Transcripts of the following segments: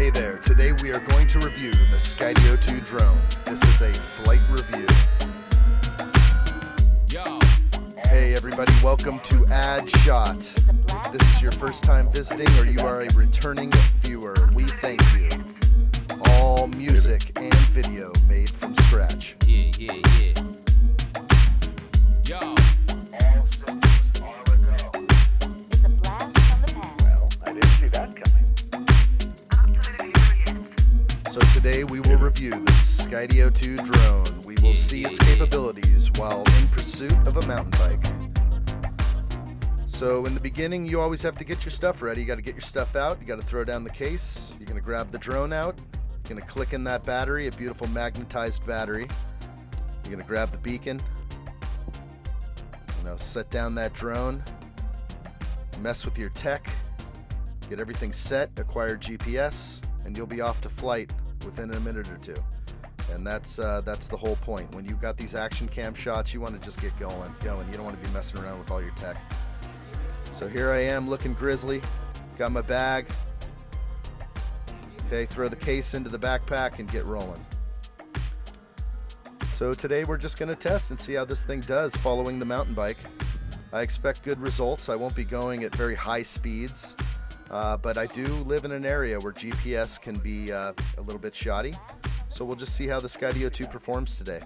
Hey there, today we are going to review the Skydio 2 drone. This is a flight review. Yo. Hey everybody, welcome to addshot. If this is your first time visiting or you are a returning viewer, we thank you. All music and video made from scratch. Yeah. Yo. All systems are a go. It's a blast from the past. Well, I didn't see that coming. So today we will review the Skydio 2 drone. We will see its capabilities while in pursuit of a mountain bike. So in the beginning, you always have to get your stuff ready. You got to get your stuff out. You got to throw down the case. You're going to grab the drone out. You're going to click in that battery, a beautiful magnetized battery. You're going to grab the beacon. Set down that drone. Mess with your tech. Get everything set, acquire GPS, and you'll be off to flight within a minute or two. And that's the whole point. When you've got these action cam shots, you want to just get going. You don't want to be messing around with all your tech. So here I am looking grizzly. Got my bag. Okay, throw the case into the backpack and get rolling. So today we're just going to test and see how this thing does following the mountain bike. I expect good results. I won't be going at very high speeds, but I do live in an area where GPS can be a little bit shoddy. So we'll just see how the Skydio 2 performs today.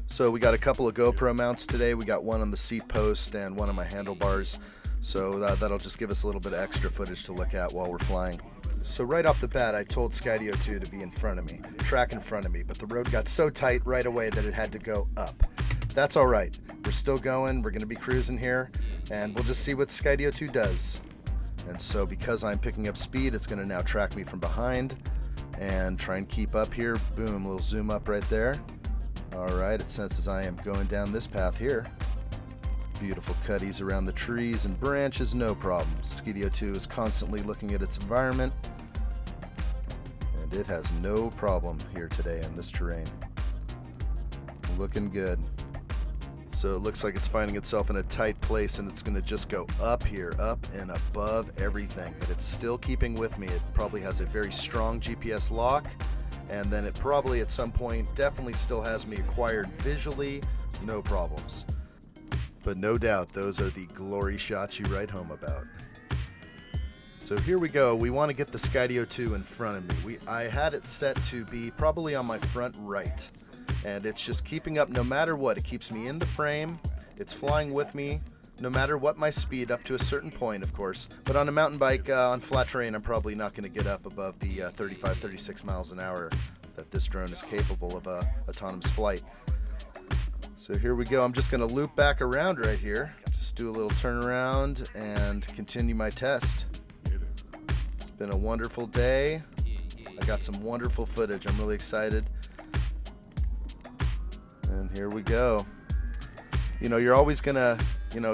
So we got a couple of GoPro mounts today. We got one on the seat post and one on my handlebars. So that'll just give us a little bit of extra footage to look at while we're flying. So right off the bat, I told Skydio 2 to be in front of me, track in front of me, but the road got so tight right away that it had to go up. That's all right. We're still going. We're going to be cruising here, and we'll just see what Skydio 2 does. And so because I'm picking up speed, it's going to now track me from behind and try and keep up here. Boom, little zoom up right there. All right, it senses I am going down this path here. Beautiful cutties around the trees and branches, no problem. Skydio 2 is constantly looking at its environment, and it has no problem here today in this terrain. Looking good. So it looks like it's finding itself in a tight place, and it's going to just go up here, up and above everything. But it's still keeping with me. It probably has a very strong GPS lock, and then it probably at some point definitely still has me acquired visually, no problems. But no doubt those are the glory shots you write home about. So here we go. We want to get the Skydio 2 in front of me. I had it set to be probably on my front right. And it's just keeping up no matter what. It keeps me in the frame. It's flying with me no matter what my speed, up to a certain point, of course. But on a mountain bike, on flat terrain, I'm probably not going to get up above the 35, 36 miles an hour that this drone is capable of autonomous flight. So here we go. I'm just going to loop back around right here. Just do a little turnaround and continue my test. It's been a wonderful day. I got some wonderful footage. I'm really excited. And here we go. You're always going to,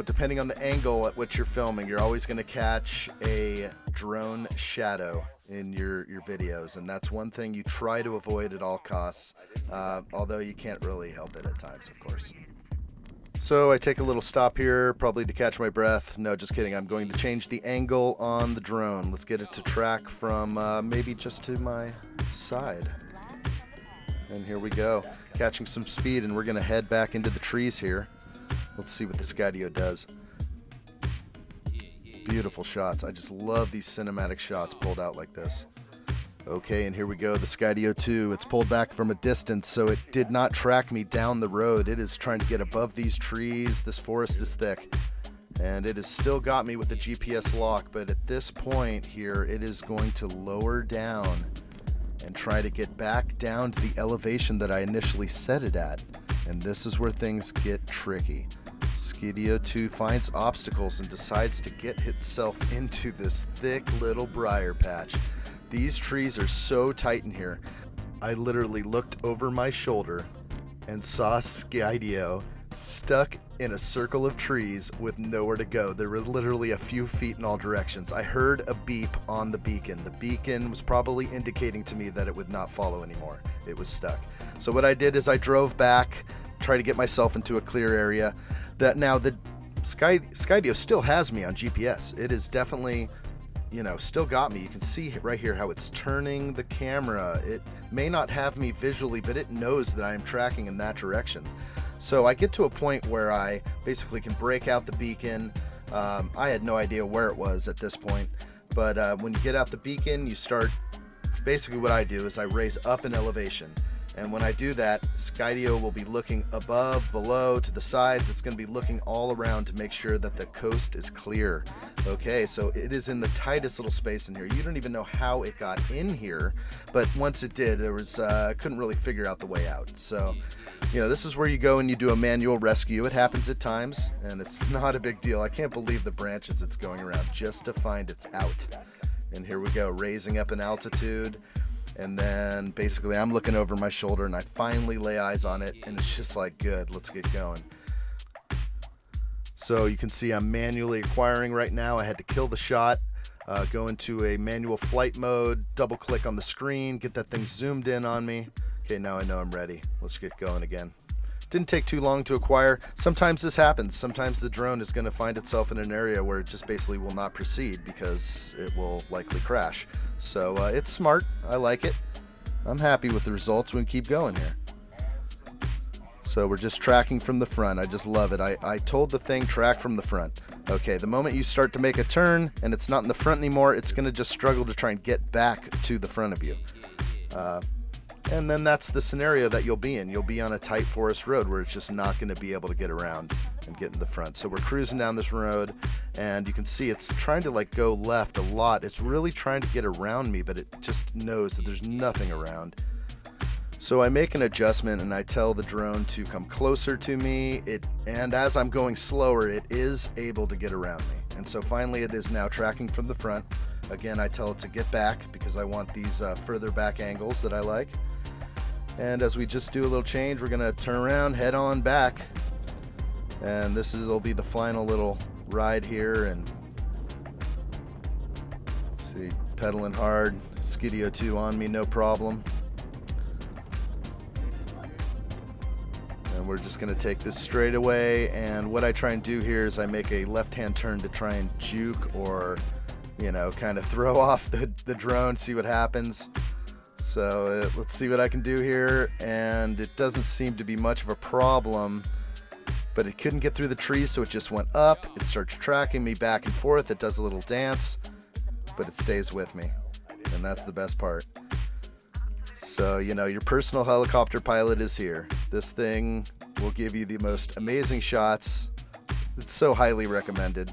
depending on the angle at which you're filming, you're always going to catch a drone shadow in your videos, and that's one thing you try to avoid at all costs, although you can't really help it at times, of course. So I take a little stop here, probably to catch my breath. No, just kidding. I'm going to change the angle on the drone. Let's get it to track from maybe just to my side. And here we go, catching some speed, and we're going to head back into the trees here. Let's see what the Skydio does. Beautiful shots. I just love these cinematic shots pulled out like this. Okay, and here we go, the Skydio 2. It's pulled back from a distance, so it did not track me down the road. It is trying to get above these trees. This forest is thick, and it has still got me with the GPS lock, but at this point here, it is going to lower down and try to get back down to the elevation that I initially set it at. And this is where things get tricky. Skydio 2 finds obstacles and decides to get itself into this thick little briar patch. These trees are so tight in here. I literally looked over my shoulder and saw Skydio stuck in a circle of trees with nowhere to go. There were literally a few feet in all directions. I heard a beep on the beacon. The beacon was probably indicating to me that it would not follow anymore. It was stuck. So what I did is I drove back, tried to get myself into a clear area. That now the Skydio still has me on GPS. It is definitely still got me. You can see right here how it's turning the camera. It may not have me visually, but it knows that I am tracking in that direction. So I get to a point where I basically can break out the beacon. I had no idea where it was at this point, but when you get out the beacon, you start, basically what I do is I raise up in elevation. And when I do that, Skydio will be looking above, below, to the sides. It's going to be looking all around to make sure that the coast is clear. Okay, so it is in the tightest little space in here. You don't even know how it got in here, but once it did, there was I couldn't really figure out the way out. So, this is where you go and you do a manual rescue. It happens at times, and it's not a big deal. I can't believe the branches it's going around just to find it's out. And here we go, raising up in altitude. And then basically I'm looking over my shoulder and I finally lay eyes on it, and it's just like, good, let's get going. So you can see I'm manually acquiring right now. I had to kill the shot, go into a manual flight mode, double click on the screen, get that thing zoomed in on me. Okay, now I know I'm ready. Let's get going again. Didn't take too long to acquire. Sometimes this happens. Sometimes the drone is going to find itself in an area where it just basically will not proceed because it will likely crash. So it's smart. I like it. I'm happy with the results. We can keep going here. So we're just tracking from the front. I just love it. I told the thing track from the front. Okay, the moment you start to make a turn and it's not in the front anymore, it's going to just struggle to try and get back to the front of you. And then that's the scenario that you'll be in. You'll be on a tight forest road where it's just not going to be able to get around and get in the front. So we're cruising down this road, and you can see it's trying to go left a lot. It's really trying to get around me, but it just knows that there's nothing around. So I make an adjustment and I tell the drone to come closer to me. And as I'm going slower, it is able to get around me. And so finally it is now tracking from the front. Again, I tell it to get back because I want these further back angles that I like. And as we just do a little change, we're going to turn around, head on back. And this will be the final little ride here. And let's see, pedaling hard, Skydio 2 on me, no problem. And we're just going to take this straight away. And what I try and do here is I make a left-hand turn to try and juke or, kind of throw off the drone, see what happens. So let's see what I can do here, and it doesn't seem to be much of a problem, but it couldn't get through the trees, so it just went up. It starts tracking me back and forth. It does a little dance, but it stays with me, and that's the best part. So, your personal helicopter pilot is here. This thing will give you the most amazing shots. It's so highly recommended.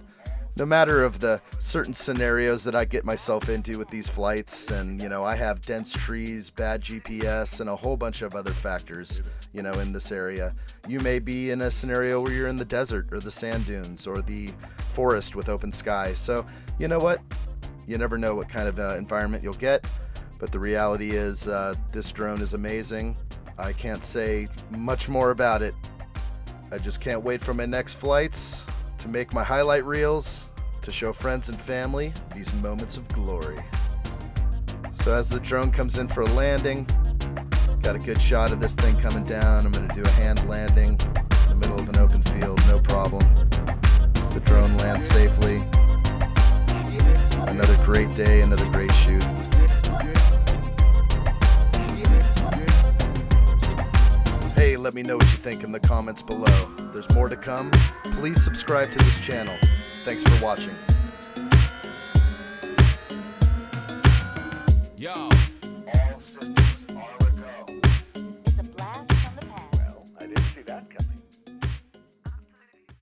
No matter of the certain scenarios that I get myself into with these flights, and I have dense trees, bad GPS, and a whole bunch of other factors, in this area. You may be in a scenario where you're in the desert or the sand dunes or the forest with open sky. So, you know what? You never know what kind of environment you'll get, but the reality is this drone is amazing. I can't say much more about it. I just can't wait for my next flights to make my highlight reels, to show friends and family these moments of glory. So as the drone comes in for a landing, got a good shot of this thing coming down. I'm going to do a hand landing in the middle of an open field, no problem. The drone lands safely. Another great day, another great shoot. Hey, let me know what you think in the comments below. There's more to come. Please subscribe to this channel. Thanks for watching.